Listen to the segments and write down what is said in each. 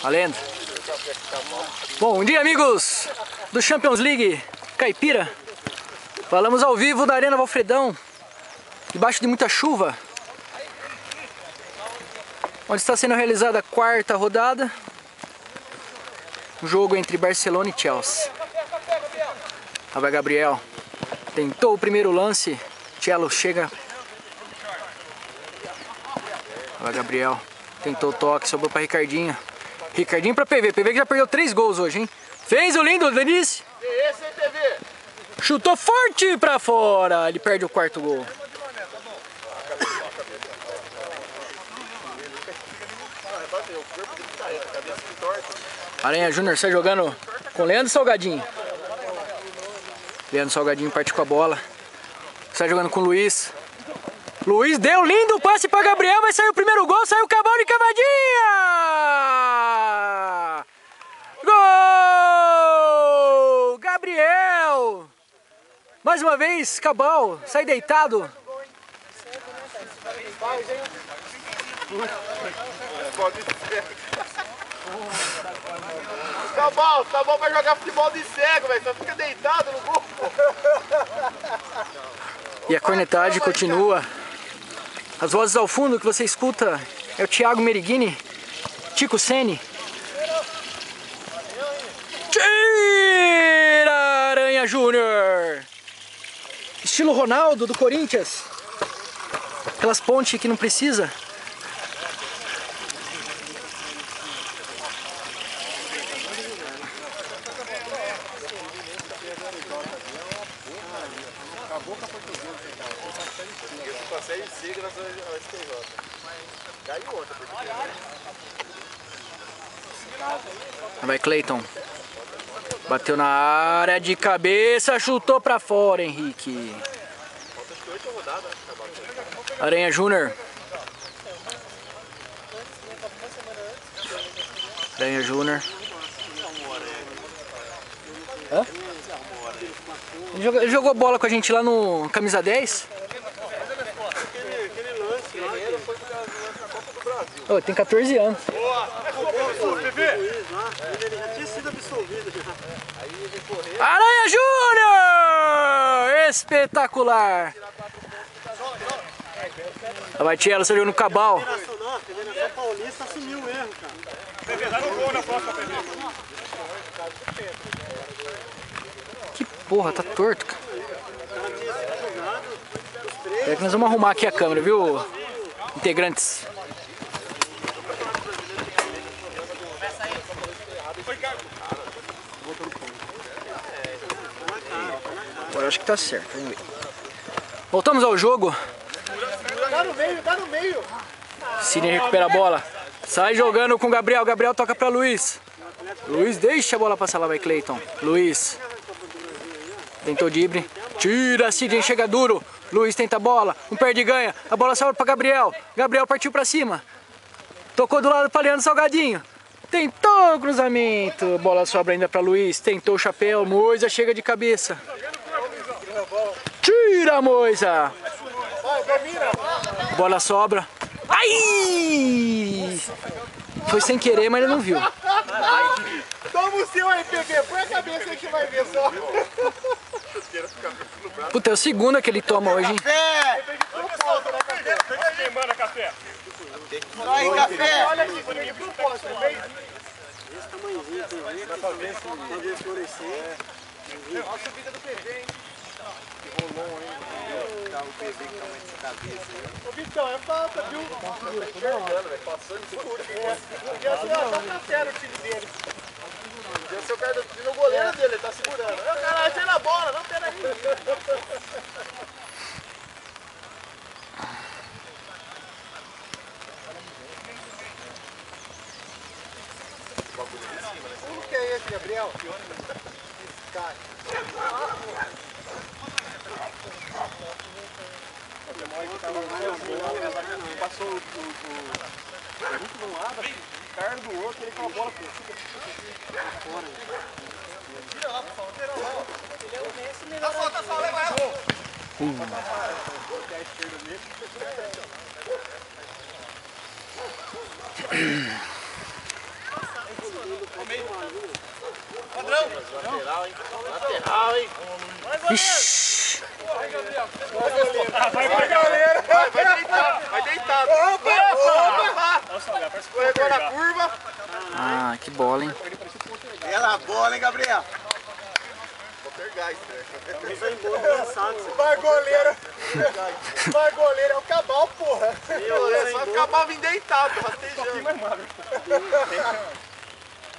Valendo. Bom dia, amigos do Champions League Caipira. Falamos ao vivo da Arena Valfredão, debaixo de muita chuva, onde está sendo realizada a quarta rodada. Um jogo entre Barcelona e Chelsea. Lá vai Gabriel. Tentou o primeiro lance. Cello chega. Lá vai Gabriel. Tentou o toque, sobrou para Ricardinho. Ricardinho para PV. PV que já perdeu 3 gols hoje, hein? Fez o lindo, Denise. Esse, hein, PV? Chutou forte para fora. Ele perde o 4º gol. Aranha Júnior sai jogando com Leandro Salgadinho. Leandro Salgadinho parte com a bola. Sai jogando com o Luiz. Luiz deu lindo passe para Gabriel. Vai sair o primeiro gol. Saiu o Cabal de cavadinha. Gol! Gabriel! Mais uma vez, Cabal sai deitado. Tá bom pra jogar futebol de cego, velho. Só fica deitado no gol. E a cornetagem continua. As vozes ao fundo que você escuta é o Thiago Meriguini, Tico Sene. Tira, Aranha Júnior! Estilo Ronaldo do Corinthians. Aquelas pontes que não precisa. Vai Cleiton. Bateu na área de cabeça, chutou pra fora, Henrique. Aranha Júnior. Aranha Júnior. Hã? Ele jogou bola com a gente lá no Camisa 10. Oh, tem 14 anos. Aranha Júnior! Espetacular! Vai Cello, você jogou no Cabal. Paulista assumiu o erro, cara. Que porra, tá torto, cara. É que nós vamos arrumar aqui a câmera, viu, integrantes? Agora acho que tá certo, vamos ver. Voltamos ao jogo. Tá no meio. Sidney recupera a bola. Sai jogando com o Gabriel. Gabriel toca pra Luiz. Luiz deixa a bola passar, lá vai Cleiton. Luiz. Tentou drible. Tira, Sidney chega duro. Luiz tenta a bola. Um perde e ganha. A bola sobra pra Gabriel. Gabriel partiu pra cima. Tocou do lado pra Leandro Salgadinho. Tentou o cruzamento. A bola sobra ainda pra Luiz. Tentou o chapéu. Moisa chega de cabeça. Tira, Moisa. Bola sobra. Ai! Foi sem querer, mas ele não viu. Toma o seu aí, PV. Põe a cabeça aí que vai ver só. Puta, é o segundo que ele toma hoje, hein? Café! Quem manda café? Aí, café! Olha aqui, Esse tamanhozinho tem aí, pra ver se florescer. Olha a subida do PV, hein? Rolou, hein? O PV que tá mais de cabeça. Ô, Vitão, é falta, viu? Tá enxergando, velho. Passando de curto. E assim, ó, tá café no time dele. Esse é o cara do goleiro dele, ele tá segurando. Ô, caralho, sai na bola, não, peraí. Como que é esse, Gabriel? Esse cara. Passou o muito de um lado, o cara do outro, ele com a bola fora. Tira lá, por favor, tira lá. Ele é o Messi melhor. Tá só, leva ela. Lateral, hein? Lateral, hein? Ixi. Vai pra galera. Vai deitado, vai deitado. Opa! Escorregou na curva. Ah, que bola, hein? Bela bola, hein, Gabriel? Poltergeist, né? Vai goleiro. Vai goleiro, é o Cabal, porra. Só que o Cabal vim deitado, rastejando.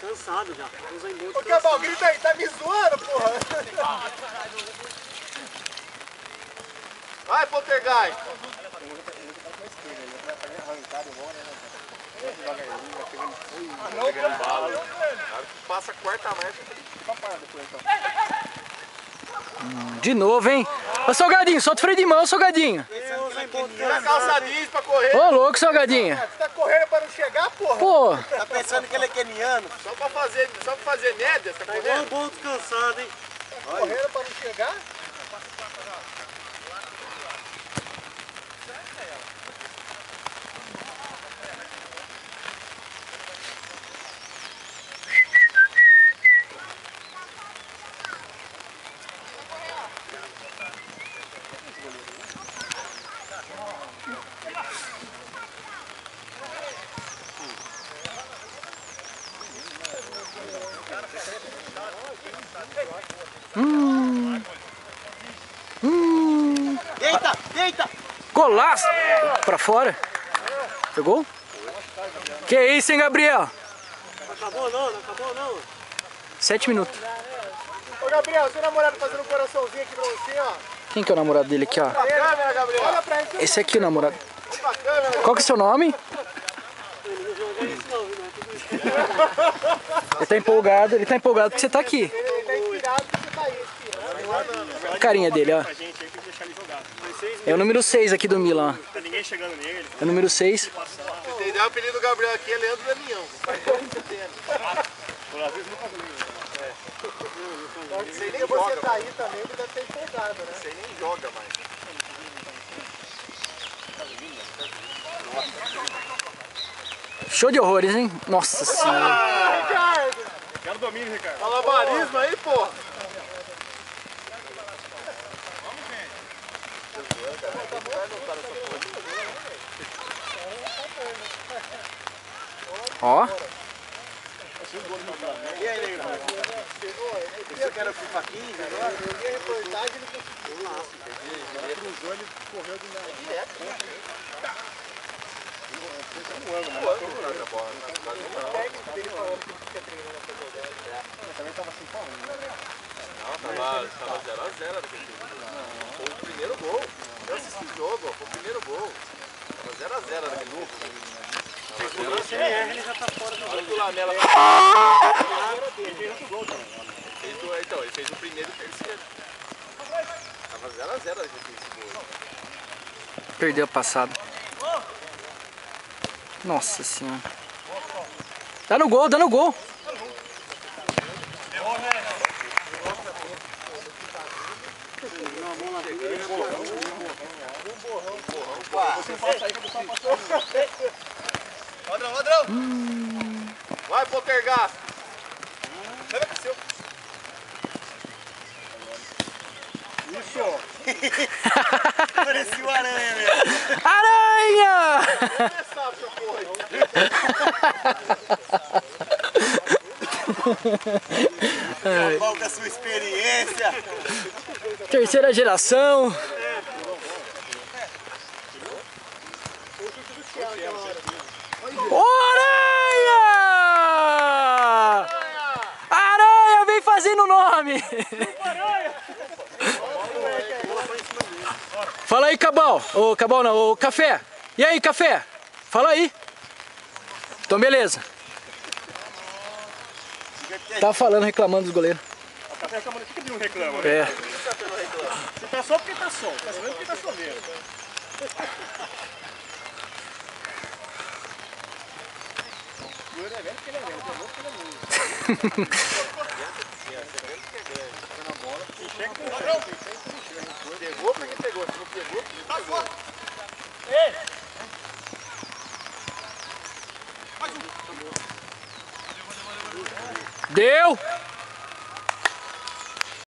Cansado já. Ô Cabal, grita aí, tá me zoando, porra? Vai, Poltergeist. Passa a quarta marcha. De novo, hein? Ô, Salgadinho, solta o freio de mão, Salgadinho. Tira calça jeans pra correr. Ô, louco, Salgadinho. Você tá correndo pra não chegar, porra? Pô, Tá pensando que ele é keniano? Só pra fazer média, tá Tá igual correndo? o bom descansado, hein? Correndo pra não chegar? Deita, deita! golaço. Pra fora. Pegou? Que isso, hein, Gabriel? Não acabou não, não acabou não. 7 minutos. Ô Gabriel, seu namorado fazendo um coraçãozinho aqui pra você, ó. Quem que é o namorado dele aqui, ó? Pra câmera, Gabriel. Olha pra ele. Esse aqui é o namorado. Pra câmera. Qual que é o seu nome? Ele tá empolgado porque você tá aqui. Ele tá inspirado porque você tá aí, inspirado. A carinha dele, ó. A gente aí tem que deixar ele jogar. É o número 6 aqui do Milan. Não tá ninguém chegando nele. É o número 6. Entendeu? O apelido do Gabriel aqui é Leandro Damião. Às vezes não faz nenhum. Você nem Porque você joga, tá aí também, ele deve ser empolgado, né? Você nem joga mais. Show de horrores, hein? Nossa senhora. Ricardo! Quero domínio, Ricardo. Malabarismo aí, pô. Ó. E aí, nego? Você quer o FIFA 15 agora? Eu vi a reportagem, ele conseguiu lá. Ele cruzou, ele correu de nada. O técnico dele falando que fica treinando pra jogar. Também tava assim, não, tava 0x0 naquele jogo. Foi o primeiro gol. Eu assisti o jogo, foi o primeiro gol. Tava 0x0 naquele jogo. Se ele erra, ele já tá fora do Olha que o Lamela ele fez outro gol também. Então, ele fez o primeiro e o terceiro. Tava 0x0 naquele gol. Perdeu a passada. Nossa senhora. Dá no gol, dá no gol. Ladrão! Vai, Poltergeist! Leva que seu. Isso! Parecia uma aranha mesmo. Aranha! Começar essa porra. Qual que é a sua experiência? Terceira geração. Ô, aranha! Aranha, vem fazendo o nome! Fala aí, Cabal. Ô, Cabal não, ô, Café. E aí, Café? Fala aí. Então, beleza. Tá falando, reclamando dos goleiros. O café reclamando, o que ele não reclama, né? É. Se tá sol, porque tá sol. Tá chovendo, porque tá chovendo. O goleiro é velho porque ele é velho, o novo porque ele é novo. Pegou porque pegou, se não pegou, pegou. Deu!